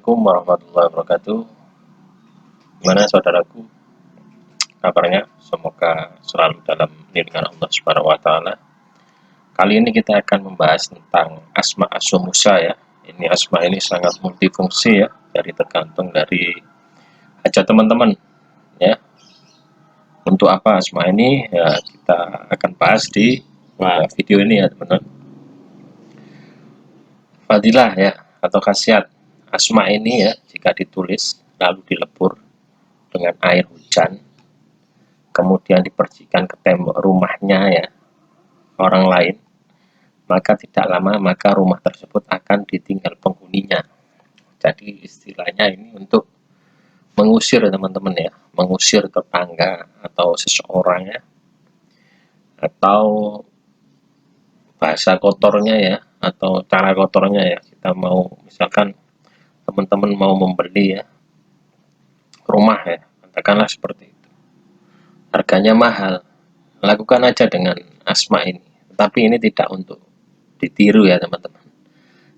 Assalamualaikum warahmatullahi wabarakatuh. Gimana saudaraku kabarnya? Semoga selalu dalam lindungan Allah Subhanahu wa taala. Kali ini kita akan membahas tentang asma as-musa ya. Ini asma ini sangat multifungsi ya, dari tergantung dari hajat teman-teman ya. Untuk apa asma ini ya, kita akan bahas di video ini ya teman-teman. Fadilah ya atau khasiat asma ini ya, jika ditulis lalu dilebur dengan air hujan, kemudian dipercikan ke tembok rumahnya ya orang lain, maka tidak lama maka rumah tersebut akan ditinggal penghuninya. Jadi istilahnya ini untuk mengusir teman-teman ya, mengusir tetangga atau seseorang ya, atau bahasa kotornya ya, atau cara kotornya ya, kita mau misalkan teman-teman mau membeli ya rumah ya, katakanlah seperti itu, harganya mahal, lakukan aja dengan asma ini. Tapi ini tidak untuk ditiru ya teman-teman,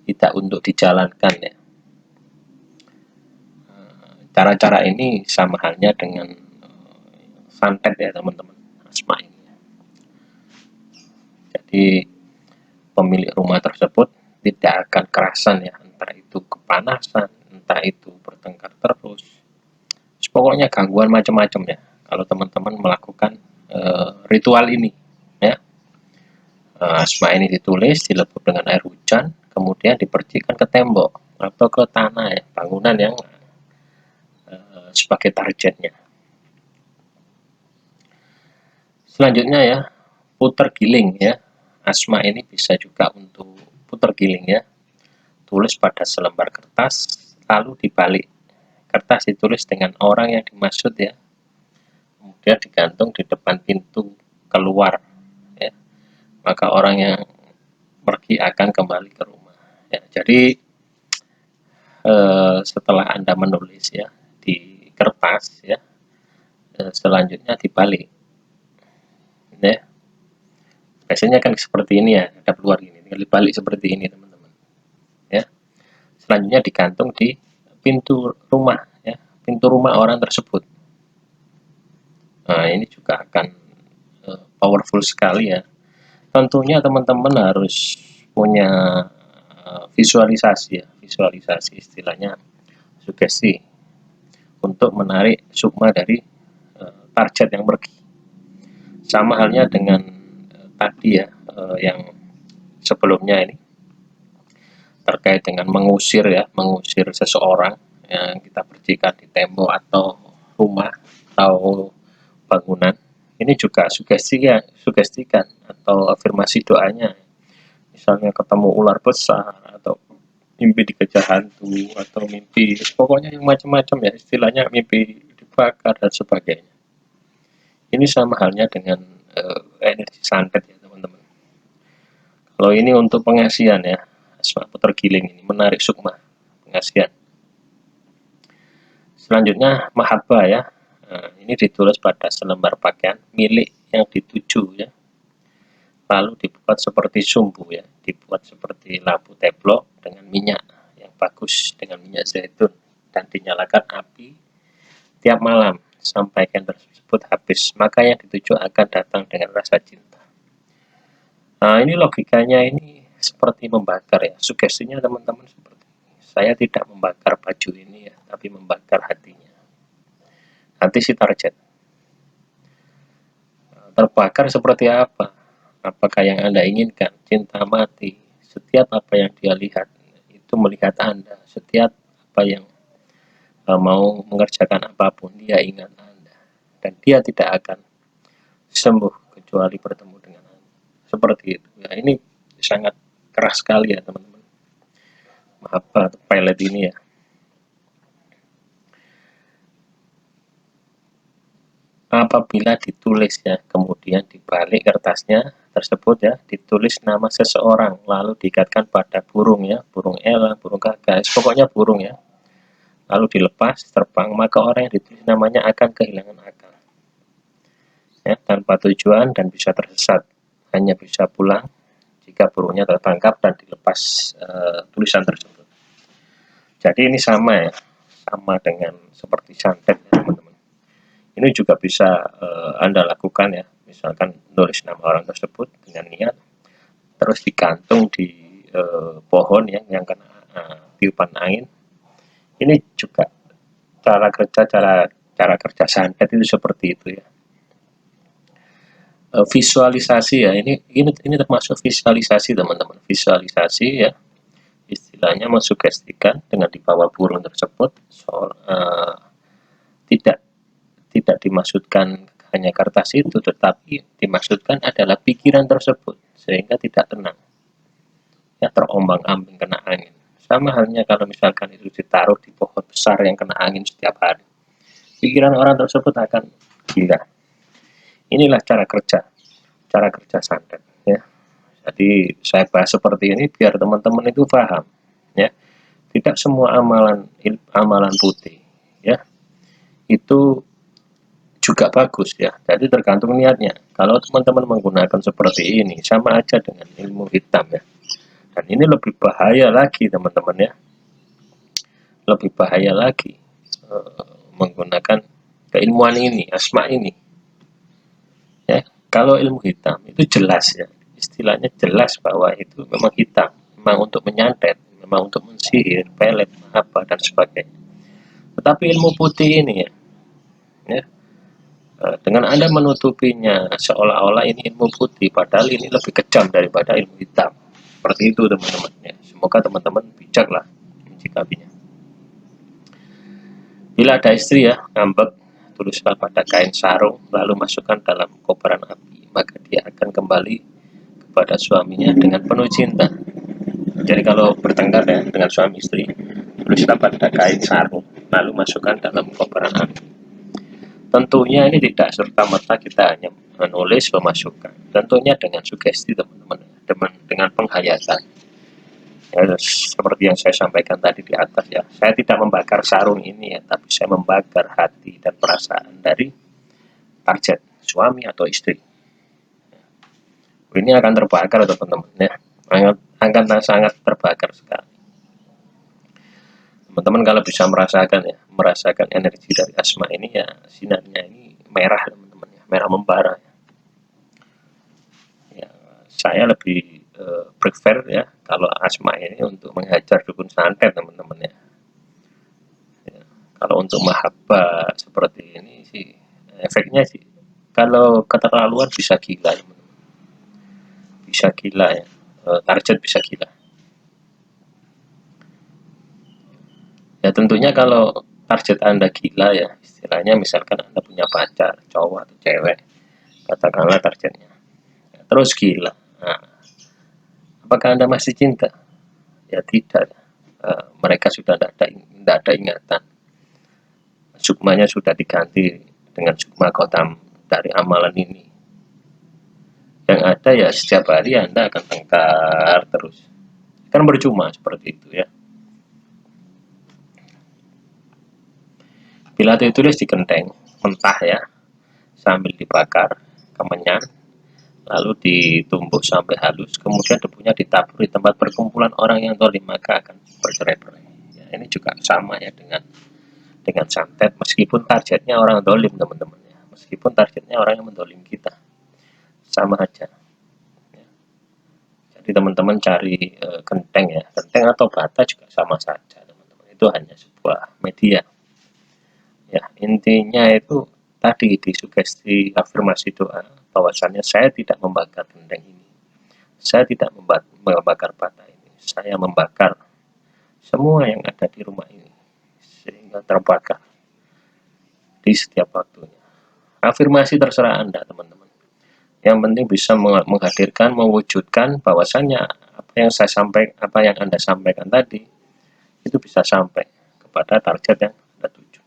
tidak untuk dijalankan ya. Cara-cara ini sama halnya dengan santet ya teman-teman, asma ini. Jadi pemilik rumah tersebut tidak akan kerasan ya, entah itu kepanasan, entah itu bertengkar terus, pokoknya gangguan macam-macam ya kalau teman-teman melakukan ritual ini ya. Asma ini ditulis, dilebur dengan air hujan, kemudian dipercikan ke tembok atau ke tanah ya, bangunan yang sebagai targetnya. Selanjutnya ya, putar giling ya. Asma ini bisa juga untuk putar giling ya. Tulis pada selembar kertas, lalu dibalik. Kertas ditulis dengan orang yang dimaksud ya. Kemudian digantung di depan pintu keluar ya. Maka orang yang pergi akan kembali ke rumah ya. Jadi setelah Anda menulis ya di kertas ya, selanjutnya dibalik ya. Biasanya kan seperti ini ya, ada keluar gini, tinggal dibalik seperti ini teman-teman ya. Selanjutnya digantung di pintu rumah ya, pintu rumah orang tersebut. Nah ini juga akan powerful sekali ya. Tentunya teman-teman harus punya visualisasi ya, visualisasi istilahnya sugesti untuk menarik sukma dari target yang pergi. Sama halnya dengan tadi ya, yang sebelumnya ini terkait dengan mengusir ya, mengusir seseorang yang kita percikan di tembok atau rumah atau bangunan. Ini juga sugestikan atau afirmasi doanya. Misalnya ketemu ular besar atau mimpi dikejar hantu atau mimpi pokoknya yang macam-macam ya, istilahnya mimpi dibakar dan sebagainya. Ini sama halnya dengan energi santet ya teman-teman. Kalau ini untuk pengasihan ya, asma putar giling ini menarik sukma, pengasihan. Selanjutnya mahabbah ya. Nah, ini ditulis pada selembar pakaian milik yang dituju ya. Lalu dibuat seperti sumbu ya, dibuat seperti lampu teplok dengan minyak yang bagus, dengan minyak zaitun, dan dinyalakan api tiap malam sampai candle tersebut habis, maka yang dituju akan datang dengan rasa cinta. Nah ini logikanya ini seperti membakar ya, sugestinya teman-teman seperti ini. Saya tidak membakar baju ini ya, tapi membakar hatinya. Hati si target terbakar seperti apa? Apakah yang Anda inginkan? Cinta mati. Setiap apa yang dia lihat itu melihat Anda. Setiap apa yang mau mengerjakan apapun dia ingat Anda, dan dia tidak akan sembuh kecuali bertemu dengan Anda. Seperti itu ya. Ini sangat keras sekali ya teman-teman, mahabbah atau pelet ini ya. Apabila ditulis ya, kemudian dibalik kertasnya tersebut ya, ditulis nama seseorang lalu diikatkan pada burung ya, burung elang, burung gagak, pokoknya burung ya, lalu dilepas terbang, maka orang yang ditulis namanya akan kehilangan akal ya, tanpa tujuan dan bisa tersesat, hanya bisa pulang jika burungnya tertangkap dan dilepas tulisan tersebut. Jadi ini sama ya, sama dengan seperti santet ya teman-teman. Ini juga bisa Anda lakukan ya, misalkan tulis nama orang tersebut dengan niat, terus digantung di pohon yang kena tiupan angin. Ini juga cara kerja santet itu seperti itu ya. Visualisasi ya, ini termasuk visualisasi teman-teman, visualisasi ya, istilahnya mensugestikan dengan dibawa burung tersebut. Tidak tidak dimaksudkan hanya kertas itu, tetapi dimaksudkan adalah pikiran tersebut sehingga tidak tenang ya, terombang-ambing kena angin. Sama halnya kalau misalkan itu ditaruh di pohon besar yang kena angin setiap hari, pikiran orang tersebut akan gila. Inilah cara kerja santet ya. Jadi saya bahas seperti ini biar teman-teman itu paham ya. Tidak semua amalan putih ya itu juga bagus ya. Jadi tergantung niatnya. Kalau teman-teman menggunakan seperti ini sama aja dengan ilmu hitam ya. Dan ini lebih bahaya lagi teman-teman ya. Lebih bahaya lagi menggunakan keilmuan ini, asma ini. Ya, kalau ilmu hitam itu jelas ya. Istilahnya jelas bahwa itu memang hitam, memang untuk menyantet, memang untuk mensihir, pelet, apa dan sebagainya. Tetapi ilmu putih ini ya dengan Anda menutupinya seolah-olah ini ilmu putih, padahal ini lebih kejam daripada ilmu hitam. Seperti itu teman-teman ya. Semoga teman-teman bijaklah menyikapinya. Bila ada istri ya ngambek, tulislah pada kain sarung lalu masukkan dalam kobaran api, maka dia akan kembali kepada suaminya dengan penuh cinta. Jadi kalau bertengkar ya dengan suami istri, tulislah pada kain sarung lalu masukkan dalam kobaran api. Tentunya ini tidak serta-merta kita hanya menulis memasukkan. Tentunya dengan sugesti teman-teman, dengan penghayatan. Ya, seperti yang saya sampaikan tadi di atas ya. Saya tidak membakar sarung ini ya, tapi saya membakar hati dan perasaan dari target suami atau istri. Ini akan terbakar teman-teman ya. Akan sangat terbakar sekali. Teman-teman kalau bisa merasakan energi dari asma ini ya, sinarnya ini merah teman-teman ya, merah membara. Ya, saya lebih prefer ya kalau asma ini untuk menghajar dukun santet teman-teman ya. Kalau untuk mahabbah seperti ini sih efeknya sih kalau keterlaluan bisa gila teman-teman. Bisa gila ya, target bisa gila. Ya tentunya kalau target Anda gila ya, istilahnya misalkan Anda punya pacar, cowok atau cewek, katakanlah targetnya. Ya, terus gila. Nah, apakah Anda masih cinta? Ya tidak. Mereka sudah tidak ada ingatan. Sukmanya sudah diganti dengan sukma kotam dari amalan ini. Yang ada ya setiap hari Anda akan tengkar terus. Kan percuma seperti itu ya. Bila ditulis di genteng mentah ya, sambil dibakar kemenyan, lalu ditumbuk sampai halus, kemudian debunya ditabur di tempat perkumpulan orang yang zalim, maka akan bercerai-berai. Ya, ini juga sama ya dengan santet, meskipun targetnya orang zalim teman-teman ya, meskipun targetnya orang yang mendolim kita, sama aja. Ya. Jadi teman-teman cari genteng ya, genteng atau bata juga sama saja teman-teman. Itu hanya sebuah media. Ya, intinya itu tadi disugesti afirmasi doa bahwasannya saya tidak membakar gendeng ini, saya tidak membakar bata ini, saya membakar semua yang ada di rumah ini sehingga terbakar di setiap waktunya. Afirmasi terserah Anda teman-teman, yang penting bisa menghadirkan, mewujudkan bahwasannya apa yang Anda sampaikan tadi itu bisa sampai kepada target yang Anda tuju.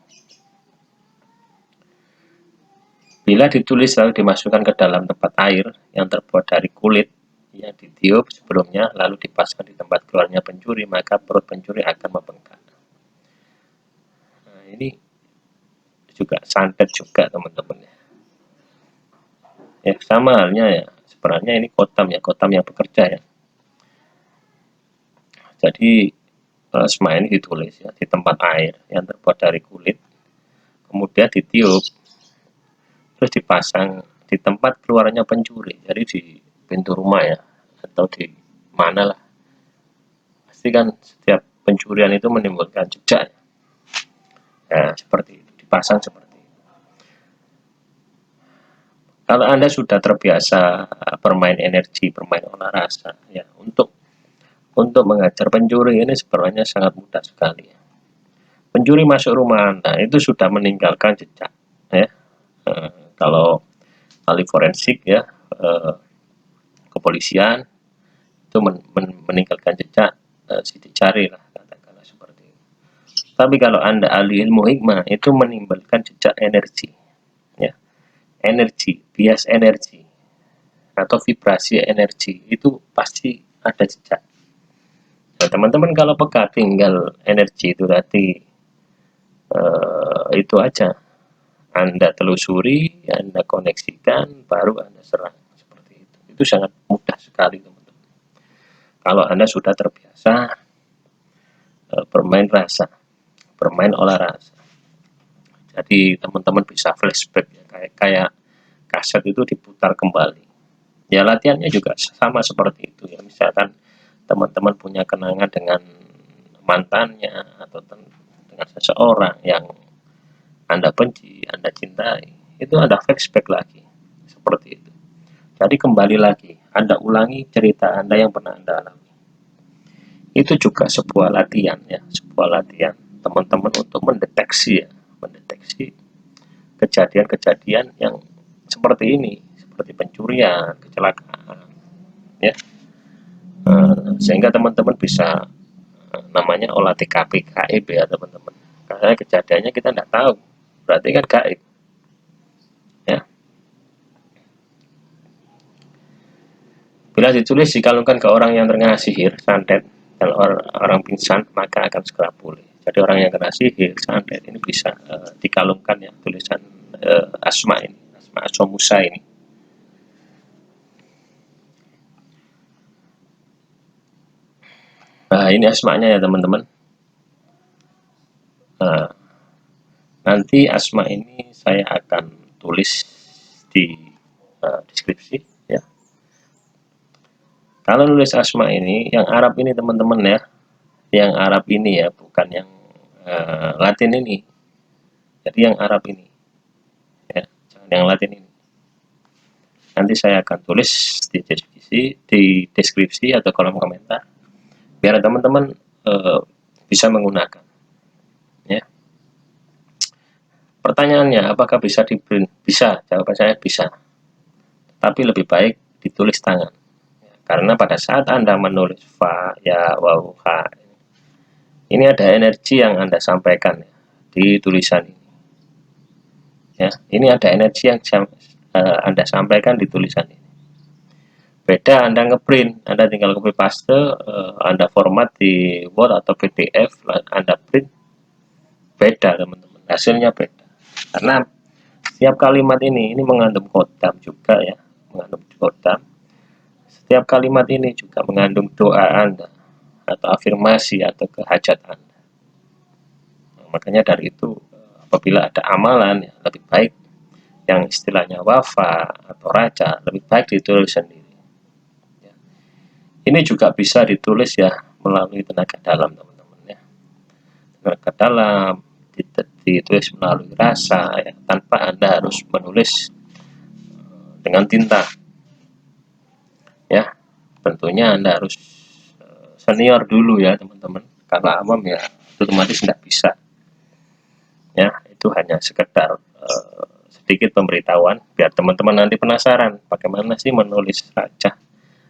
Bila ditulis lalu dimasukkan ke dalam tempat air yang terbuat dari kulit yang ditiup sebelumnya lalu dipasang di tempat keluarnya pencuri, maka perut pencuri akan membengkak. Nah, ini juga santet juga teman-teman ya. Ya sama halnya ya, sebenarnya ini kotam ya, kotam yang bekerja ya. Jadi asma ini ditulis ya di tempat air yang terbuat dari kulit, kemudian ditiup, terus dipasang di tempat keluarnya pencuri, jadi di pintu rumah ya, atau di mana lah. Pasti kan setiap pencurian itu menimbulkan jejak ya, seperti itu, dipasang seperti itu. Kalau Anda sudah terbiasa bermain energi, bermain olah rasa ya, untuk mengajar pencuri ini sebenarnya sangat mudah sekali ya. Pencuri masuk rumah Anda itu sudah meninggalkan jejak ya. Kalau ahli forensik ya, kepolisian itu meninggalkan jejak sidik jari lah, katakanlah seperti itu. Tapi kalau Anda ahli ilmu hikmah itu menimbulkan jejak energi ya, energi, bias energi atau vibrasi energi itu pasti ada jejak. Nah, teman-teman kalau peka tinggal energi itu tadi, itu aja Anda telusuri, Anda koneksikan, baru Anda serang seperti itu. Itu sangat mudah sekali teman-teman. Kalau Anda sudah terbiasa bermain rasa, bermain olah rasa. Jadi teman-teman bisa flashback ya, kayak kaset itu diputar kembali. Ya latihannya juga sama seperti itu ya. Misalkan teman-teman punya kenangan dengan mantannya atau dengan seseorang yang Anda benci, Anda cintai, itu Anda flashback lagi seperti itu. Jadi kembali lagi, Anda ulangi cerita Anda yang pernah Anda alami. Itu juga sebuah latihan ya, sebuah latihan teman-teman untuk mendeteksi ya, mendeteksi kejadian-kejadian yang seperti ini, seperti pencurian, kecelakaan ya. Sehingga teman-teman bisa namanya olah TKP gaib ya teman-teman, karena kejadiannya kita tidak tahu, berarti kan gaib ya. Bila ditulis dikalungkan ke orang yang terkena sihir, santet, dan orang pingsan, maka akan segera pulih. Jadi orang yang kena sihir, santet ini bisa dikalungkan ya tulisan asma ini, asma Musa ini. Nah ini asmanya ya teman-teman. Nah, nanti asma ini saya akan tulis di deskripsi ya. Kalau nulis asma ini yang Arab ini teman-teman ya, yang Arab ini ya, bukan yang Latin ini. Jadi yang Arab ini ya, jangan yang Latin ini. Nanti saya akan tulis di deskripsi atau kolom komentar biar teman-teman bisa menggunakan ya. Pertanyaannya apakah bisa di print? Bisa, jawaban saya bisa, tapi lebih baik ditulis tangan ya, karena pada saat Anda menulis fa, ya, waw, ha, ini ada energi yang Anda sampaikan ya, di tulisan ini ya. Ini ada energi yang Anda sampaikan di tulisan ini. Beda Anda ngeprint, Anda tinggal copy paste, Anda format di Word atau PDF, Anda print, beda teman-teman, hasilnya beda. Karena setiap kalimat ini mengandung kodam juga ya, mengandung kodam. Setiap kalimat ini juga mengandung doa Anda atau afirmasi atau kehajat Anda. Nah, makanya dari itu apabila ada amalan ya, lebih baik yang istilahnya wafa atau raja, lebih baik ditulis sendiri. Ini juga bisa ditulis ya melalui tenaga dalam teman-teman ya. Tenaga dalam ditulis melalui rasa ya, tanpa Anda harus menulis dengan tinta ya. Tentunya Anda harus senior dulu ya teman-teman, karena awam ya otomatis tidak bisa ya. Itu hanya sekedar sedikit pemberitahuan biar teman-teman nanti penasaran bagaimana sih menulis raja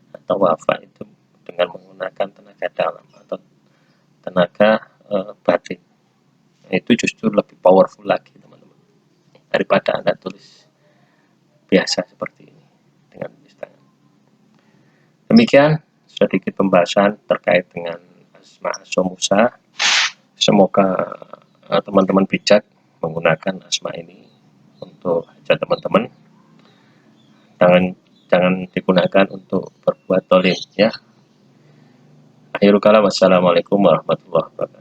atau wafa itu dengan menggunakan tenaga dalam atau tenaga batin. Itu justru lebih powerful lagi teman-teman daripada Anda tulis biasa seperti ini dengan tulis tangan. Demikian sedikit pembahasan terkait dengan asma Musa. Semoga teman-teman bijak menggunakan asma ini untuk hajat teman-teman. Jangan digunakan untuk berbuat tolim ya. Akhirul kalam, wassalamualaikum warahmatullahi wabarakatuh.